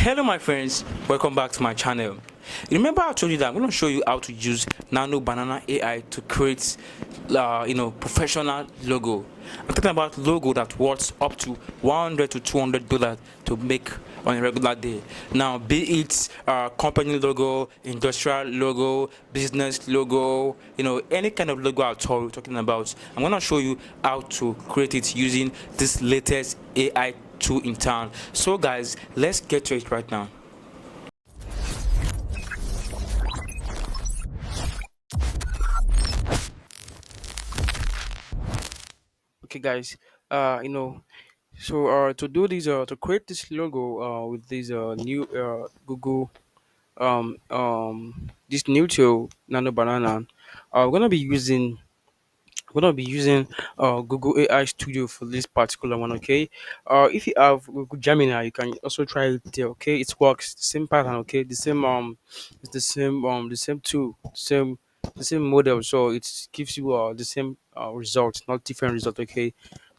Hello my friends, welcome back to my channel. Remember I told you that I'm going to show you how to use Nano Banana AI to create professional logo. I'm talking about logo that worth up to 100 to $200 to make on a regular day. Now be it company logo, industrial logo, business logo, any kind of logo at all we're talking about. I'm going to show you how to create it using this latest AI tool in town. So guys, let's get to it right now. Okay guys, uh you know to do this to create this logo with this new Google this new tool Nano Banana, we're gonna be using Google AI Studio for this particular one. Okay, if you have Google Gemini, you can also try it there. Okay, it works the same pattern. Okay, the same it's the same tool, the same model. So it gives you the same result, not different result. Okay,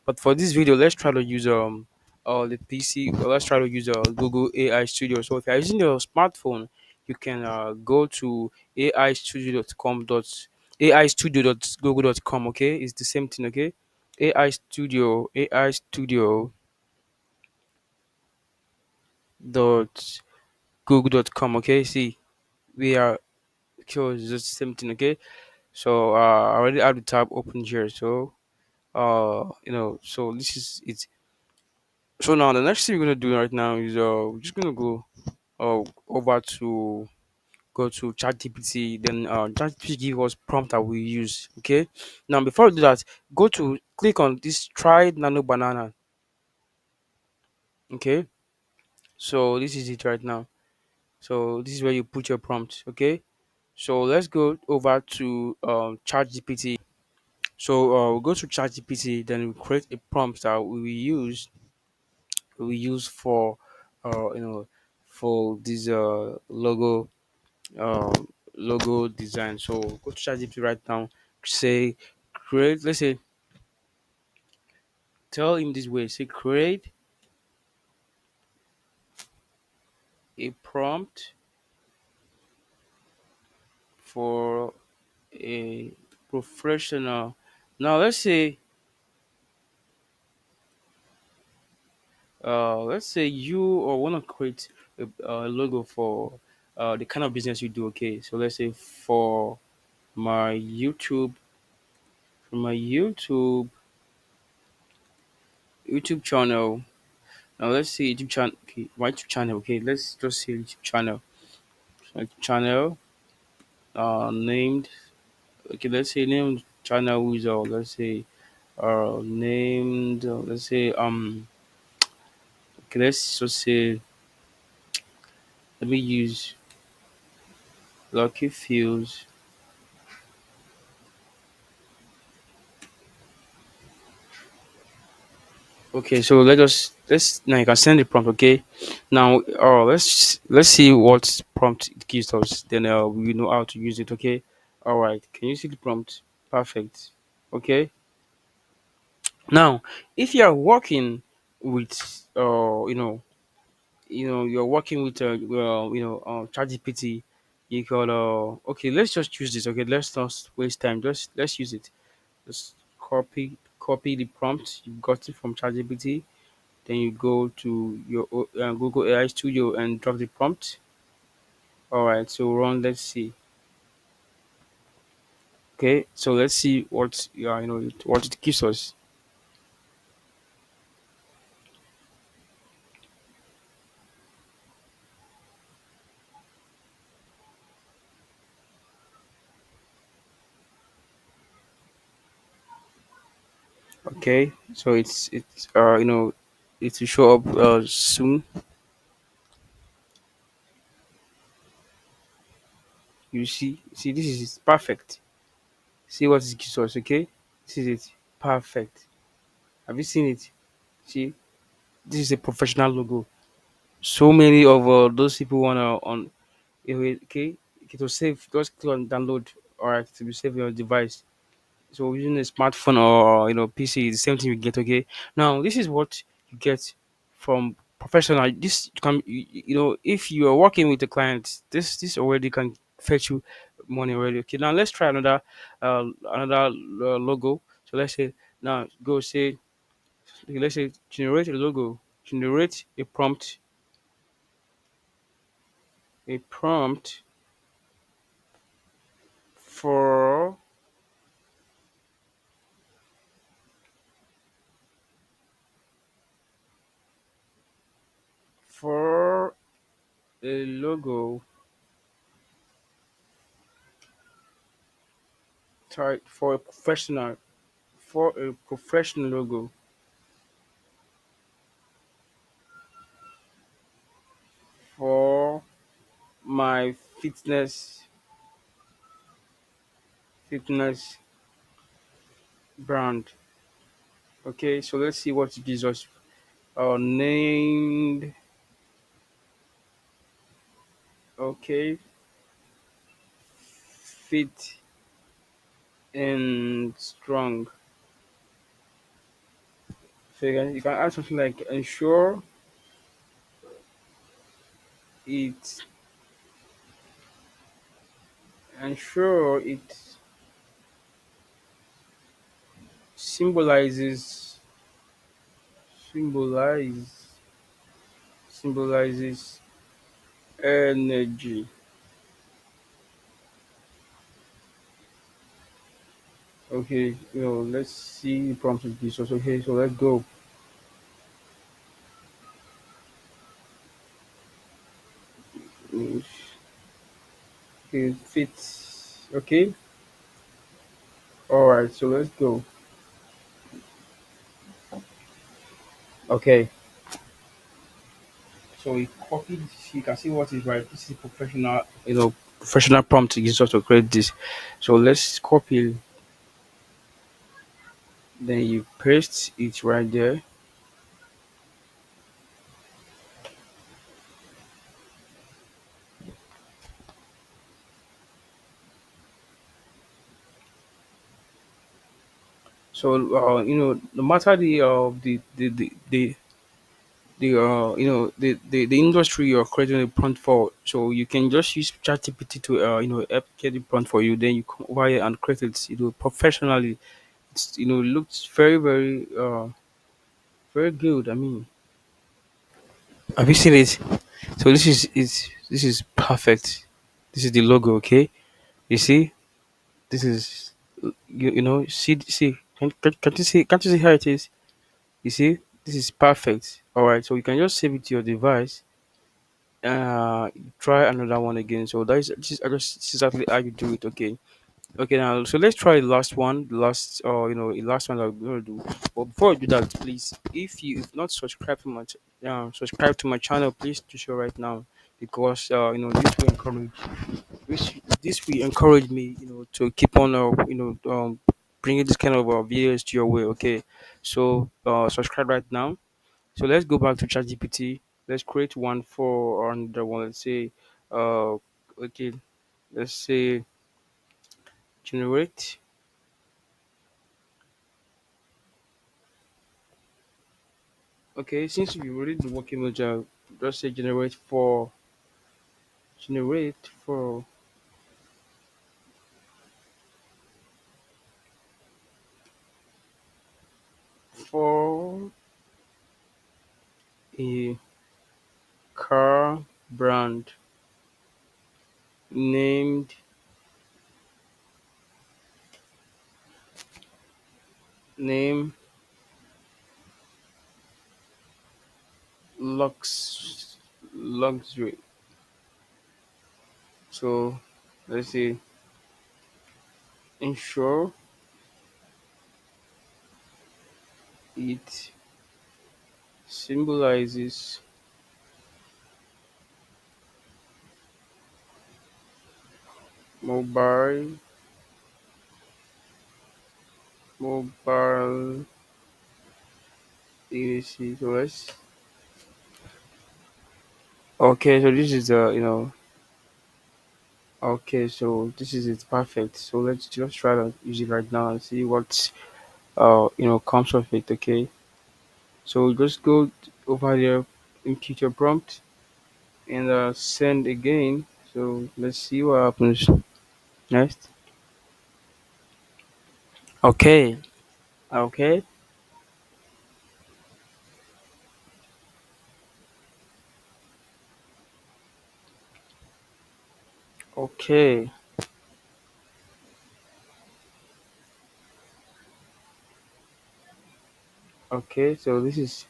but for this video, let's try to use the PC. Let's try to use Google AI Studio. So if you're using your smartphone, you can go to aistudio.com aistudio.google.com. Okay, it's the same thing. Okay, ai studio dot google.com. Okay, see, we are sure it's just the same thing. Okay, so I already have the tab open here. So so this is it. So now the next thing we're gonna do right now is we're just gonna go over to go to ChatGPT. Then ChatGPT give us prompt that we use. Okay. Now before we do that, go to click on this try Nano Banana. Okay. So this is it right now. So this is where you put your prompt. Okay. So let's go over to ChatGPT. So we'll go to ChatGPT. Then we create a prompt that we use for uh you know for this logo design. So go to ChatGPT right now. Say create. Let's say tell him this way. Say create a prompt for a professional. Now let's say you or want to create a logo for the kind of business you do. Okay, so let's say my YouTube for my YouTube channel. Now let's say YouTube channel. Okay, my YouTube channel. Okay, let's just say YouTube channel. So channel named. Okay, let's say named channel is let's say named let's say okay, let's just say let me use Lucky Fields. Okay, so let's now you can send the prompt. Okay, now let's see what prompt it gives us. Then we know how to use it. Okay, all right. Can you see the prompt? Perfect. Okay. Now, if you are working with you're working with ChatGPT, you can okay, let's just use this. Okay, let's not waste time. Just let's use it. Just copy the prompt you got it from ChatGPT. Then you go to your Google AI Studio and drop the prompt. All right, so run. Let's see. Okay, so let's see what what it gives us. Okay, so it's it will show up soon. You see, this is perfect. See what it gives us. Okay, this is it. Perfect. Have you seen it? See, this is a professional logo. So many of those people wanna on. Okay, okay, to save, just click on download. All right, to be saved on your device. So using a smartphone or PC, the same thing you get. Okay, now this is what you get from professional. This can if you are working with the client, this already can fetch you money already. Okay, now let's try another logo. So let's say now go say okay, let's say generate a logo, generate a prompt for for a logo type for a professional logo for my fitness brand. Okay, so let's see what it gives us. Named, okay, fit and strong. So you can add something like it ensure it symbolizes symbolize symbolizes energy. Okay, let's see the prompt with this. Okay, so let's go. Mm, okay, fits. Okay, all right. So let's go. Okay, so we copied. You can see what is right. This is professional. Professional prompt is just to create this. So let's copy. Then you paste it right there. So no matter the industry you're creating a prompt for, so you can just use ChatGPT to help get the prompt for you. Then you come over here and create it professionally. It's looks very good. I mean, have you seen it? So this is perfect. This is the logo. Okay, you see, this is see. Can't you see how it is? You see, this is perfect. All right, so you can just save it to your device. Try another one again. So this is exactly how you do it. Okay, okay. Now, so let's try the last one. The last one that we're gonna do. But before we do that, please, if you've not subscribe to my channel, please do so right now because this will encourage me, to keep on, bringing this kind of videos to your way. Okay, so subscribe right now. So let's go back to ChatGPT. Let's create one for another one. Let's say, okay, let's say generate. Okay, since we already the working module, just say generate for for a car brand named name luxury. So let's say ensure it symbolizes mobile mobile EAC. So let's okay. So this is okay. So this is it. Perfect. So let's just try to use it right now and see what comes of it. Okay. So just go over there. input your prompt and send again. So let's see what happens next. Okay, okay, okay, okay. So this is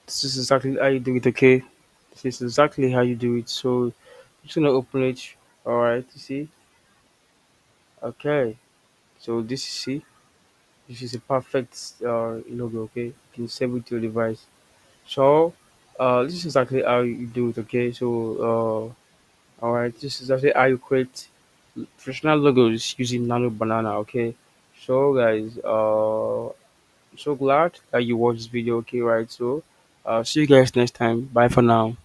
exactly how you do it. Okay, this is exactly how you do it. So I'm just gonna open it. All right, you see. Okay, so this is see. This is a perfect logo. Okay, you can save it to your device. So this is exactly how you do it. Okay, so all right, this is actually how you create professional logos using Nano Banana. Okay, so guys, I'm so glad that you watched this video. Okay, right. So, see you guys next time. Bye for now.